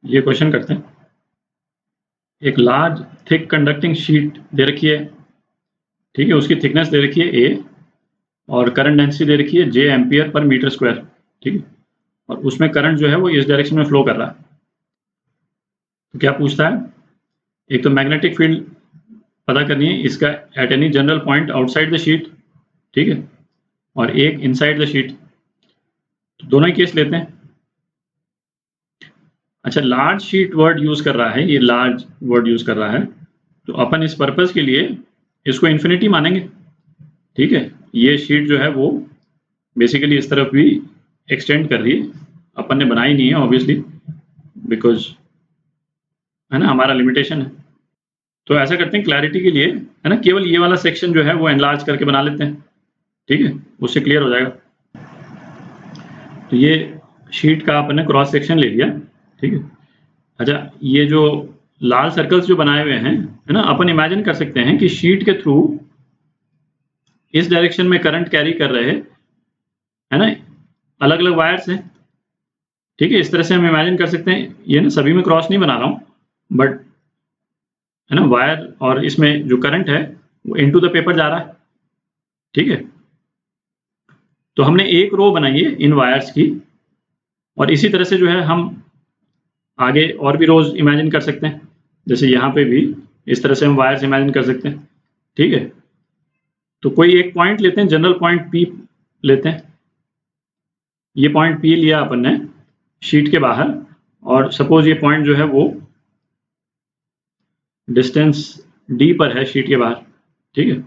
ये क्वेश्चन करते हैं। एक लार्ज थिक कंडक्टिंग शीट दे रखी है, ठीक है, उसकी थिकनेस दे रखी है A और करंट डेंसिटी दे रखी है J ampere per metre square, ठीक है, और उसमें करंट जो है वो इस डायरेक्शन में फ्लो कर रहा है। तो क्या पूछता है, एक तो मैग्नेटिक फील्ड पता करनी है इसका at any general point outside the sheet, ठीक है, और एक इनसाइड द शीट। तो दोनों ही केस लेते हैं। अच्छा, लार्ज शीट वर्ड यूज कर रहा है, ये लार्ज वर्ड यूज कर रहा है, तो अपन इस पर्पस के लिए इसको इन्फिनिटी मानेंगे, ठीक है। ये शीट जो है वो बेसिकली इस तरफ भी एक्सटेंड कर रही है, अपन ने बनाई नहीं है ऑब्वियसली, बिकॉज है ना हमारा लिमिटेशन है। तो ऐसा करते हैं क्लैरिटी के लिए, है ना, केवल ये वाला सेक्शन जो है वो एनलार्ज करके बना लेते हैं, ठीक है, उससे क्लियर हो जाएगा। तो ये शीट का अपन ने क्रॉस सेक्शन ले लिया, ठीक है। अच्छा, ये जो लाल सर्कल्स जो बनाए हुए हैं, है ना, अपन इमेजिन कर सकते हैं कि शीट के थ्रू इस डायरेक्शन में करंट कैरी कर रहे हैं, है ना, अलग अलग वायर्स हैं, ठीक है। इस तरह से हम इमेजिन कर सकते हैं। ये ना सभी में क्रॉस नहीं बना रहा हूँ, बट है ना वायर और इसमें जो करंट है वो इनटू द पेपर जा रहा है, ठीक है। तो हमने एक रो बनाई है इन वायर्स की, और इसी तरह से जो है हम आगे और भी रोज इमेजिन कर सकते हैं, जैसे यहाँ पे भी इस तरह से हम वायर्स इमेजिन कर सकते हैं, ठीक है। तो कोई एक पॉइंट लेते हैं, जनरल पॉइंट P लेते हैं। ये पॉइंट P लिया अपन ने शीट के बाहर, और सपोज ये पॉइंट जो है वो डिस्टेंस D पर है शीट के बाहर, ठीक है।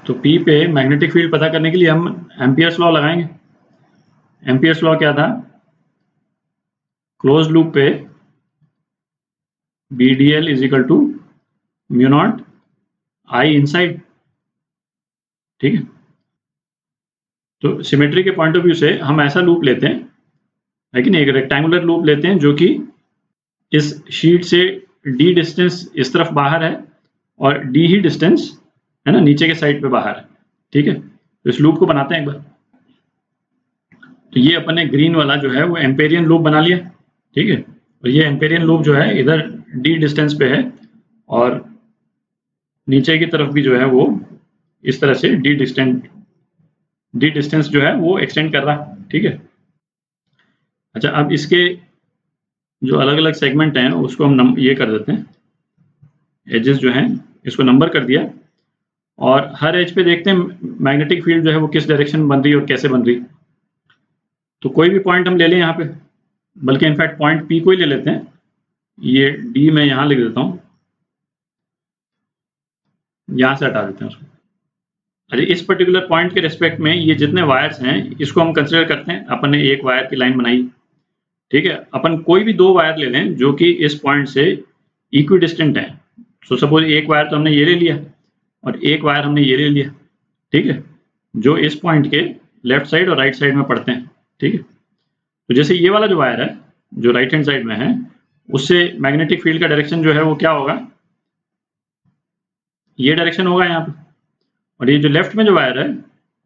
तो P पे मैग्नेटिक फील्ड पता करने के लिए हम एम्पियर्स लॉ लगाएंगे। एम्पियर्स लॉ क्या था, क्लोज लूप पे BDL is equal to mu not I inside, ठीक है। तो सिमेट्री के पॉइंट ऑफ व्यू से हम ऐसा लूप लेते हैं, लेकिन एक रेक्टेंगुलर लूप लेते हैं जो कि इस शीट से D डिस्टेंस इस तरफ बाहर है और D ही डिस्टेंस है ना नीचे के साइड पे बाहर है, ठीक है। तो इस लूप को बनाते हैं एक बार। तो ये अपन ने ग्रीन वाला जो है वो एम्पेरियन लूप बना लिया, ठीक है। और ये एम्पेरियन लूप जो है इधर D डिस्टेंस पे है, और नीचे की तरफ भी जो है वो इस तरह से D डिस्टेंस जो है वो एक्सटेंड कर रहा है, ठीक है। अच्छा, अब इसके जो अलग अलग सेगमेंट हैं उसको हम ये कर देते हैं, एजेस जो हैं इसको नंबर कर दिया, और हर एज पे देखते हैं मैग्नेटिक फील्ड जो है वो किस डायरेक्शन बन रही है और कैसे बन रही है। तो कोई भी पॉइंट हम ले लें यहाँ पे, बल्कि इनफैक्ट पॉइंट P को ही ले लेते हैं। ये D मैं यहाँ लिख देता हूँ, यहाँ से हटा देते हैं उसको। अरे, इस पर्टिकुलर पॉइंट के रिस्पेक्ट में ये जितने वायर्स हैं इसको हम कंसिडर करते हैं। अपन ने एक वायर की लाइन बनाई, ठीक है। अपन कोई भी दो वायर ले लें जो कि इस पॉइंट से इक्विडिस्टेंट है। सो सपोज एक वायर तो हमने ये ले लिया और एक वायर हमने ये ले लिया, ठीक है, जो इस पॉइंट के लेफ्ट साइड और राइट साइड में पड़ते हैं, ठीक है। तो जैसे ये वाला जो वायर है जो राइट हैंड साइड में है, उससे मैग्नेटिक फील्ड का डायरेक्शन जो है वो क्या होगा, ये डायरेक्शन होगा यहाँ पे। और ये जो लेफ्ट में जो वायर है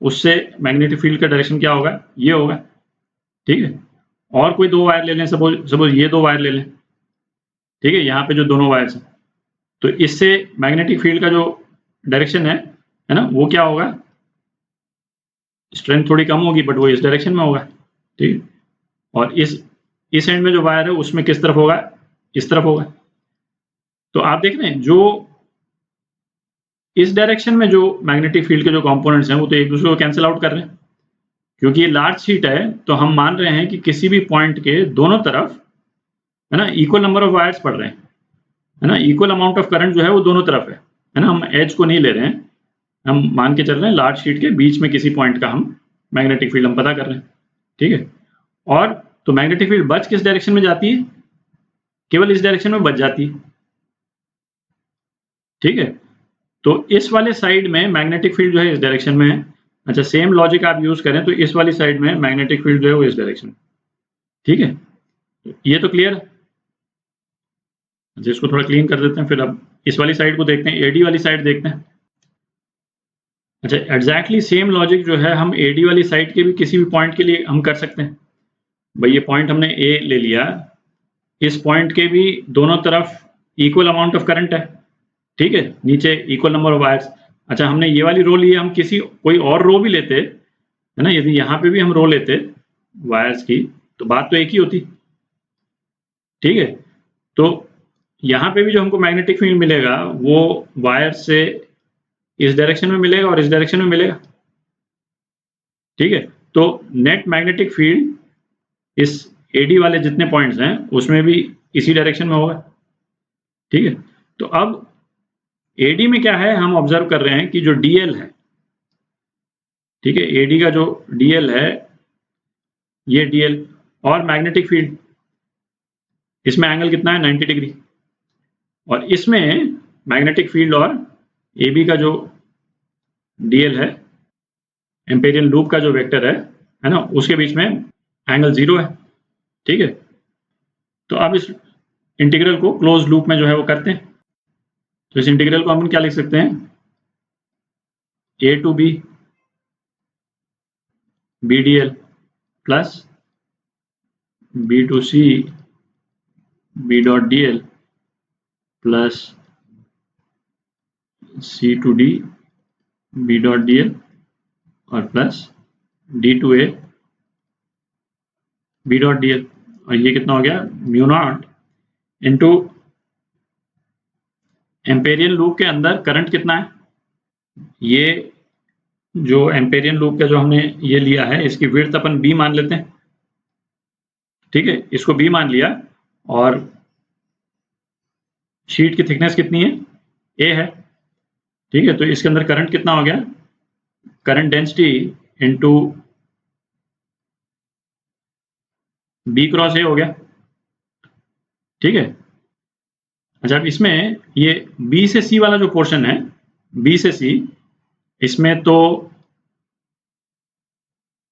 उससे मैग्नेटिक फील्ड का डायरेक्शन क्या होगा, ये होगा, ठीक है। और कोई दो वायर ले लें, सपोज ये दो वायर ले लें, ठीक है, यहाँ पे जो दोनों वायर्स हैं, तो इससे मैग्नेटिक फील्ड का जो डायरेक्शन है ना, वो क्या होगा, स्ट्रेंथ थोड़ी कम होगी बट वो इस डायरेक्शन में होगा, ठीक है। और इस एंड में जो वायर है उसमें किस तरफ होगा, इस तरफ होगा। तो आप देख रहे हैं जो इस डायरेक्शन में जो मैग्नेटिक फील्ड के जो कंपोनेंट्स हैं वो तो एक दूसरे को कैंसिल आउट कर रहे हैं, क्योंकि ये लार्ज शीट है। तो हम मान रहे हैं कि किसी भी पॉइंट के दोनों तरफ, है ना, इक्वल नंबर ऑफ वायर्स पड़ रहे हैं, है ना, इक्वल अमाउंट ऑफ करंट जो है वो दोनों तरफ है ना। हम एज को नहीं ले रहे हैं, हम मान के चल रहे हैं लार्ज शीट के बीच में किसी पॉइंट का हम मैग्नेटिक फील्ड हम पता कर रहे हैं, ठीक है। और तो मैग्नेटिक फील्ड बच किस डायरेक्शन में जाती है, केवल इस डायरेक्शन में बच जाती है, ठीक है। तो इस वाले साइड में मैग्नेटिक फील्ड जो है इस डायरेक्शन में है। अच्छा, सेम लॉजिक आप यूज करें तो इस वाली साइड में मैग्नेटिक फील्ड जो है वो इस डायरेक्शन में, ठीक है। ये तो क्लियर है। अच्छा, इसको थोड़ा क्लीन कर देते हैं, फिर अब इस वाली साइड को देखते हैं, एडी वाली साइड देखते हैं। अच्छा, एग्जैक्टली सेम लॉजिक जो है हम एडी वाली साइड के भी किसी भी पॉइंट के लिए हम कर सकते हैं। भाई ये पॉइंट हमने ए ले लिया, इस पॉइंट के भी दोनों तरफ इक्वल अमाउंट ऑफ करंट है, ठीक है, नीचे इक्वल नंबर ऑफ वायर्स। अच्छा, हमने ये वाली रो ली है, हम कोई और रो भी लेते है ना, यदि यहाँ पे भी हम रो लेते वायर्स की तो बात तो एक ही होती, ठीक है। तो यहाँ पे भी जो हमको मैग्नेटिक फील्ड मिलेगा वो वायर से इस डायरेक्शन में मिलेगा और इस डायरेक्शन में मिलेगा, ठीक है। तो नेट मैग्नेटिक फील्ड इस एडी वाले जितने पॉइंट्स हैं उसमें भी इसी डायरेक्शन में होगा, ठीक है। तो अब एडी में क्या है, हम ऑब्जर्व कर रहे हैं कि जो डीएल है, ठीक है, एडी का जो डीएल है, ये डीएल और मैग्नेटिक फील्ड, इसमें एंगल कितना है 90 डिग्री, और इसमें मैग्नेटिक फील्ड और एबी का जो डीएल है, एम्पेरियल लूप का जो वेक्टर है ना, उसके बीच में एंगल 0 है, ठीक है। तो अब इस इंटीग्रल को क्लोज लूप में जो है वो करते हैं। तो इस इंटीग्रल को हम क्या लिख सकते हैं, A two B B D L plus B two C B dot D L plus C two D B dot D L और plus D two A B dot D L. और ये कितना हो गया, mu not into amperian loop के अंदर current कितना है, ये जो एम्पेरियन लूप का जो हमने ये लिया है इसकी विड्थ अपन बी मान लेते हैं, ठीक है, इसको बी मान लिया, और शीट की थिकनेस कितनी है, ए है, ठीक है। तो इसके अंदर करंट कितना हो गया, current density into B cross A हो गया, ठीक है। अच्छा, अब इसमें ये बी से सी वाला जो पोर्शन है, बी से सी, इसमें तो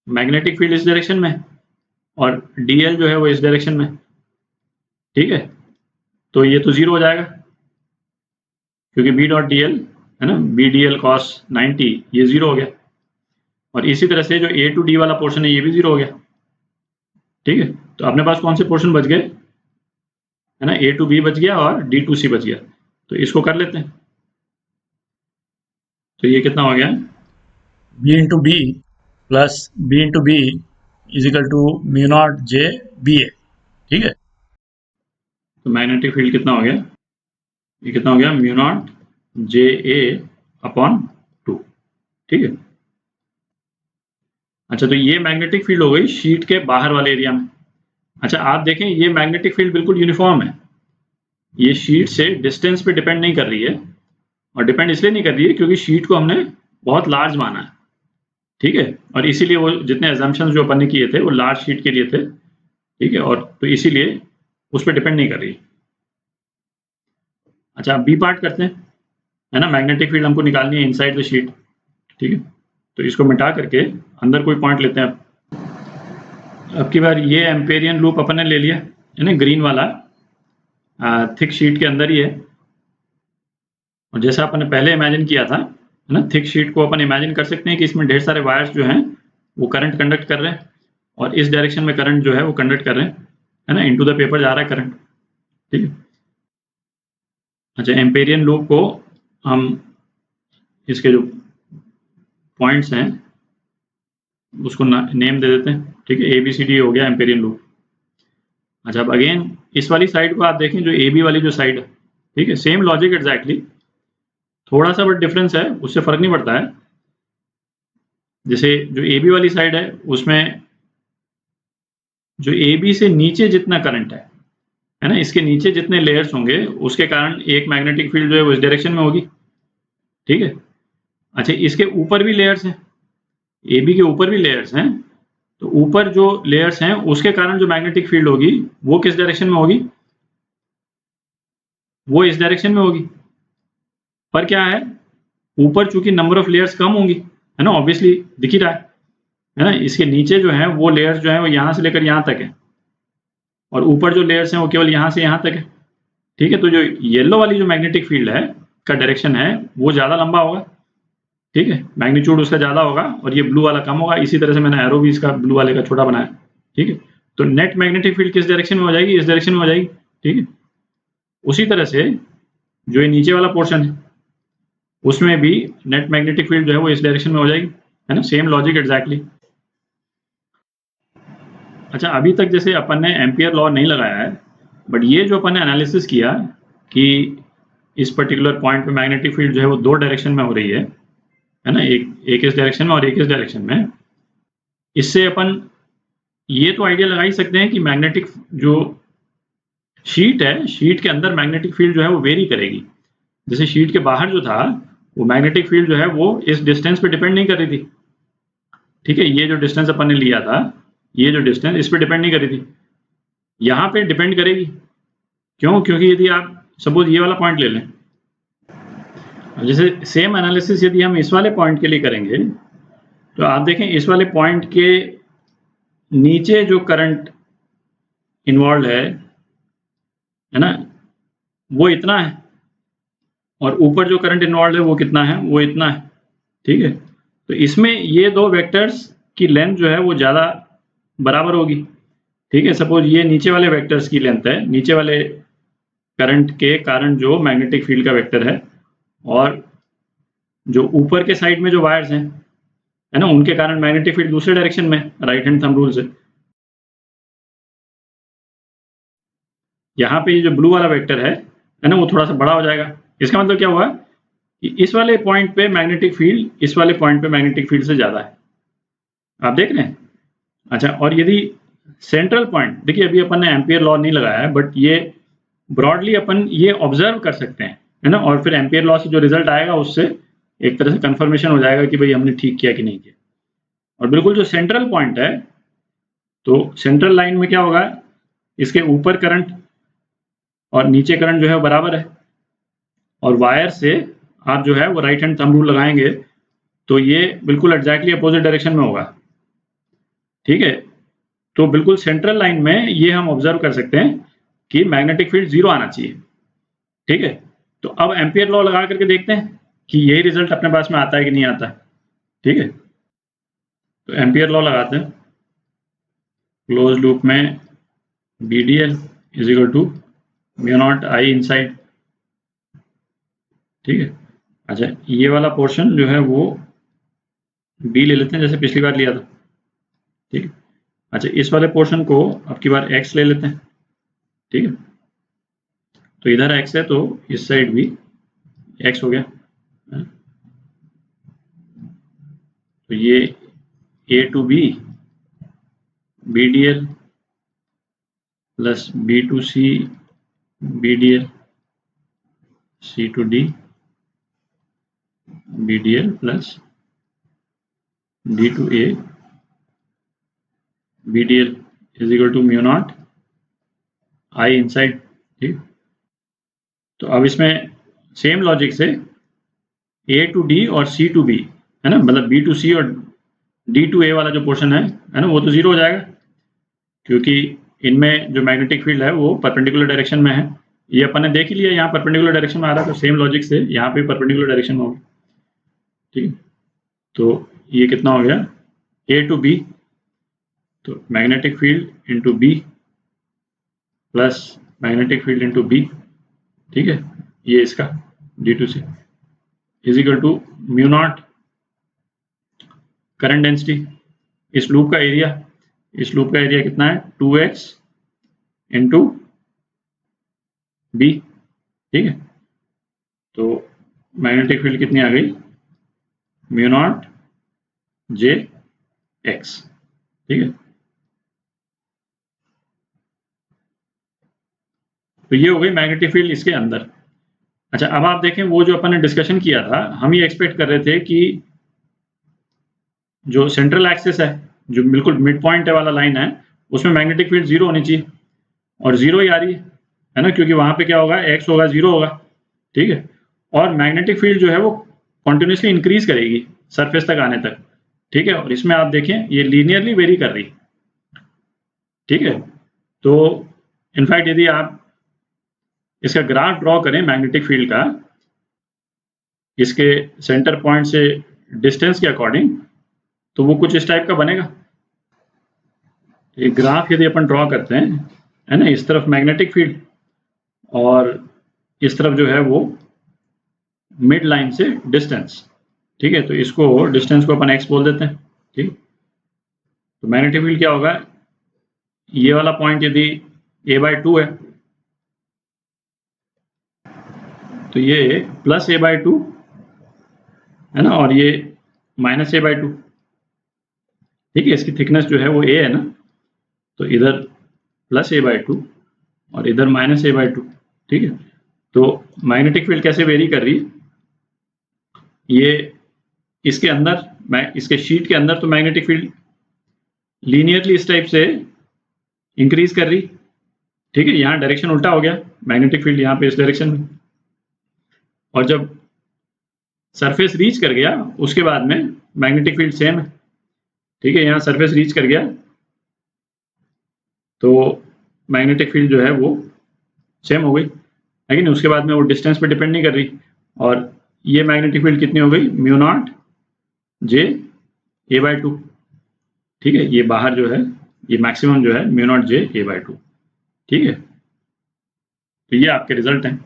मैग्नेटिक फील्ड इस डायरेक्शन में और डीएल जो है वो इस डायरेक्शन में, ठीक है। तो ये तो 0 हो जाएगा क्योंकि बी डॉट डी एल है ना, बी डी एल कॉस 90 ये 0 हो गया, और इसी तरह से जो ए टू डी वाला पोर्शन है ये भी 0 हो गया, ठीक है। तो अपने पास कौन से पोर्शन बच गए, है ना, ए टू बी बच गया और डी टू सी बच गया। तो इसको कर लेते हैं। तो ये कितना हो गया, B into B plus B into B is equal to mu not J B A, ठीक है। तो मैग्नेटिक फील्ड कितना हो गया, ये कितना हो गया, mu not J A upon 2, ठीक है। अच्छा, तो ये मैग्नेटिक फील्ड हो गई शीट के बाहर वाले एरिया में। अच्छा, आप देखें ये मैग्नेटिक फील्ड बिल्कुल यूनिफॉर्म है, ये शीट से डिस्टेंस पे डिपेंड नहीं कर रही है, और डिपेंड इसलिए नहीं कर रही है क्योंकि शीट को हमने बहुत लार्ज माना है, ठीक है, और इसीलिए वो जितने एजम्पशंस जो अपन ने किए थे वो लार्ज शीट के लिए थे, ठीक है, और तो इसीलिए उस पर डिपेंड नहीं कर रही। अच्छा, बी पार्ट करते हैं, है ना, मैग्नेटिक फील्ड हमको निकालनी है इनसाइड द शीट, ठीक है। तो इसको मिटा करके अंदर कोई पॉइंट लेते हैं। अब की बार ये एम्पेरियन लूप अपन ने ले लिया है ना, ग्रीन वाला थिक शीट के अंदर ही है, और जैसा अपन ने पहले इमेजिन किया था, है ना, थिक शीट को अपन इमेजिन कर सकते हैं कि इसमें ढेर सारे वायर्स जो हैं वो करंट कंडक्ट कर रहे हैं, और इस डायरेक्शन में करंट जो है वो कंडक्ट कर रहे हैं, है ना, इनटू द पेपर जा रहा है करंट, ठीक है। अच्छा, एम्पेरियन लूप को हम इसके जो पॉइंट्स हैं उसको नेम दे देते हैं, ठीक है, ए बी सी डी हो गया एम्पेरियन लूप। अच्छा, अब अगेन इस वाली साइड को आप देखें, जो ए बी वाली जो साइड है, ठीक है, सेम लॉजिक एग्जैक्टली, थोड़ा सा बट डिफरेंस है, उससे फर्क नहीं पड़ता है। जैसे जो ए बी वाली साइड है उसमें जो ए बी से नीचे जितना करंट है ना, इसके नीचे जितने लेयर्स होंगे उसके कारण एक मैग्नेटिक फील्ड जो है वो इस डायरेक्शन में होगी, ठीक है। अच्छा, इसके ऊपर भी लेयर्स हैं, ए बी के ऊपर भी लेयर्स हैं, तो ऊपर जो लेयर्स हैं उसके कारण जो मैग्नेटिक फील्ड होगी वो किस डायरेक्शन में होगी, वो इस डायरेक्शन में होगी। पर क्या है, ऊपर चूंकि नंबर ऑफ लेयर्स कम होंगी, है ना, ऑब्वियसली दिख ही रहा है ना, इसके नीचे जो है वो लेयर्स जो है वो यहाँ से लेकर यहाँ तक है, और ऊपर जो लेयर्स हैं वो केवल यहाँ से यहाँ तक है, ठीक है। तो जो येलो वाली जो मैग्नेटिक फील्ड है का डायरेक्शन है वो ज़्यादा लंबा होगा, ठीक है, मैग्नीट्यूड उसका ज़्यादा होगा, और ये ब्लू वाला कम होगा। इसी तरह से मैंने एरो भी इसका ब्लू वाले का छोटा बनाया, ठीक है। तो नेट मैग्नेटिक फील्ड किस डायरेक्शन में हो जाएगी? इस डायरेक्शन में हो जाएगी, ठीक है। उसी तरह से जो ये नीचे वाला पोर्शन है उसमें भी नेट मैग्नेटिक फील्ड जो है वो इस डायरेक्शन में हो जाएगी, है ना, सेम लॉजिक एग्जैक्टली। अच्छा, अभी तक जैसे अपन ने एम्पियर लॉ नहीं लगाया है, बट ये जो अपन ने एनालिसिस किया कि इस पर्टिकुलर पॉइंट पे मैग्नेटिक फील्ड जो है वो दो डायरेक्शन में हो रही है ना, एक इस डायरेक्शन में और एक इस डायरेक्शन में, इससे अपन ये तो आइडिया लगा ही सकते हैं कि मैग्नेटिक जो शीट है, शीट के अंदर मैग्नेटिक फील्ड जो है वो वेरी करेगी। जैसे शीट के बाहर जो था वो मैग्नेटिक फील्ड जो है वो इस डिस्टेंस पे डिपेंड नहीं कर रही थी, ठीक है। ये जो डिस्टेंस अपन ने लिया था, ये जो डिस्टेंस इस पे डिपेंड नहीं कर रही थी, यहाँ पे डिपेंड करेगी। क्यों? क्योंकि यदि आप सपोज ये वाला पॉइंट ले लें, जैसे सेम एनालिसिस यदि हम इस वाले पॉइंट के लिए करेंगे तो आप देखें इस वाले पॉइंट के नीचे जो करंट इन्वॉल्व है ना, वो इतना है, और ऊपर जो करंट इन्वॉल्व है वो कितना है? वो इतना है, ठीक है। तो इसमें ये दो वेक्टर्स की लेंथ जो है वो ज़्यादा बराबर होगी, ठीक है। सपोज ये नीचे वाले वेक्टर्स की लेंथ है, नीचे वाले करंट के कारण जो मैग्नेटिक फील्ड का वेक्टर है, और जो ऊपर के साइड में जो वायर्स हैं, है ना, उनके कारण मैग्नेटिक फील्ड दूसरे डायरेक्शन में, राइट हैंड थंब रूल से। यहाँ पे ये जो ब्लू वाला वेक्टर है ना, वो थोड़ा सा बड़ा हो जाएगा। इसका मतलब क्या हुआ कि इस वाले पॉइंट पे मैग्नेटिक फील्ड इस वाले पॉइंट पे मैग्नेटिक फील्ड से ज़्यादा है, आप देख रहे हैं। अच्छा, और यदि सेंट्रल पॉइंट, देखिए अभी अपन ने एम्पियर लॉ नहीं लगाया है, बट ये ब्रॉडली अपन ये ऑब्जर्व कर सकते हैं, है ना, और फिर एम्पियर लॉ से जो रिजल्ट आएगा उससे एक तरह से कंफर्मेशन हो जाएगा कि भाई हमने ठीक किया कि नहीं किया। और बिल्कुल जो सेंट्रल पॉइंट है, तो सेंट्रल लाइन में क्या होगा, इसके ऊपर करंट और नीचे करंट जो है वो बराबर है, और वायर से आप जो है वो राइट हैंड थंब रूल लगाएंगे तो ये बिल्कुल एग्जैक्टली अपोजिट डायरेक्शन में होगा, ठीक है। तो बिल्कुल सेंट्रल लाइन में ये हम ऑब्जर्व कर सकते हैं कि मैग्नेटिक फील्ड 0 आना चाहिए, ठीक है। तो अब एम्पियर लॉ लगा करके देखते हैं कि यही रिजल्ट अपने पास में आता है कि नहीं आता, ठीक है। तो एम्पियर लॉ लगाते हैं, क्लोज लूप में BDL is equal to mu not I inside, ठीक है। अच्छा, ये वाला पोर्शन जो है वो B ले लेते हैं जैसे पिछली बार लिया था, ठीक है। अच्छा, इस वाले पोर्शन को अब की बार X ले लेते हैं, ठीक है। तो इधर X है तो इस साइड भी X हो गया, तो ये A to B BDL plus B to C BDL, C to D BDL plus D to A BDL is equal to mu not I inside, ठीक। तो अब इसमें सेम लॉजिक से A to D और C to B, है ना, मतलब B to C और D to A वाला जो पोर्शन है ना, वो तो 0 हो जाएगा, क्योंकि इनमें जो मैग्नेटिक फील्ड है वो परपेंडिकुलर डायरेक्शन में है। ये अपन ने देख ही लिया, यहाँ परपेंडिकुलर डायरेक्शन में आ रहा है, तो सेम लॉजिक से यहाँ पे परपेंडिकुलर डायरेक्शन में होगा, ठीक। तो ये कितना हो गया, A to B, तो magnetic field into B plus magnetic field into B, ठीक है, ये इसका D to C is equal to mu not current density, इस लूप का एरिया, इस लूप का एरिया कितना है 2x इंटू B, ठीक है। तो मैग्नेटिक फील्ड कितनी आ गई, म्यू नॉट JX, ठीक है। तो ये हो गई मैग्नेटिक फील्ड इसके अंदर। अच्छा, अब आप देखें वो जो अपन ने डिस्कशन किया था, हम ये एक्सपेक्ट कर रहे थे कि जो सेंट्रल एक्सिस है, जो बिल्कुल मिड पॉइंट वाला लाइन है, उसमें मैग्नेटिक फील्ड 0 होनी चाहिए, और 0 ही आ रही है ना, क्योंकि वहां पे क्या होगा, X होगा 0 होगा, ठीक है। और मैग्नेटिक फील्ड जो है वो कॉन्टिन्यूसली इंक्रीज करेगी सरफेस तक आने तक, ठीक है। और इसमें आप देखें ये लीनियरली वेरी कर रही, ठीक है। तो इनफैक्ट यदि आप इसका ग्राफ ड्रॉ करें मैग्नेटिक फील्ड का, इसके सेंटर पॉइंट से डिस्टेंस के अकॉर्डिंग, तो वो कुछ इस टाइप का बनेगा, एक ग्राफ यदि अपन ड्रॉ करते हैं, है ना, इस तरफ मैग्नेटिक फील्ड और इस तरफ जो है वो मिड लाइन से डिस्टेंस, ठीक है, तो इसको डिस्टेंस को अपन एक्स बोल देते हैं, ठीक। तो मैग्नेटिक फील्ड क्या होगा, ये वाला पॉइंट यदि a/2 है तो ये प्लस a/2 है ना, और ये माइनस a/2, ठीक है, इसकी थिकनेस जो है वो a है ना, तो इधर प्लस a/2 और इधर माइनस a/2, ठीक है। तो मैग्नेटिक फील्ड कैसे वेरी कर रही है, ये इसके अंदर, इसके शीट के अंदर तो मैग्नेटिक फील्ड लीनियरली इस टाइप से इंक्रीज कर रही, ठीक है, यहाँ डायरेक्शन उल्टा हो गया, मैग्नेटिक फील्ड यहाँ पे इस डायरेक्शन में, और जब सरफेस रीच कर गया उसके बाद में मैग्नेटिक फील्ड सेम है, ठीक है, यहाँ सरफेस रीच कर गया तो मैग्नेटिक फील्ड जो है वो सेम हो गई, लेकिन उसके बाद में वो डिस्टेंस पे डिपेंड नहीं कर रही, और ये मैग्नेटिक फील्ड कितनी हो गई, μ0 J a/2, ठीक है, ये बाहर जो है ये मैक्सिमम जो है μ0 J a/2, ठीक है। तो ये आपके रिजल्ट हैं।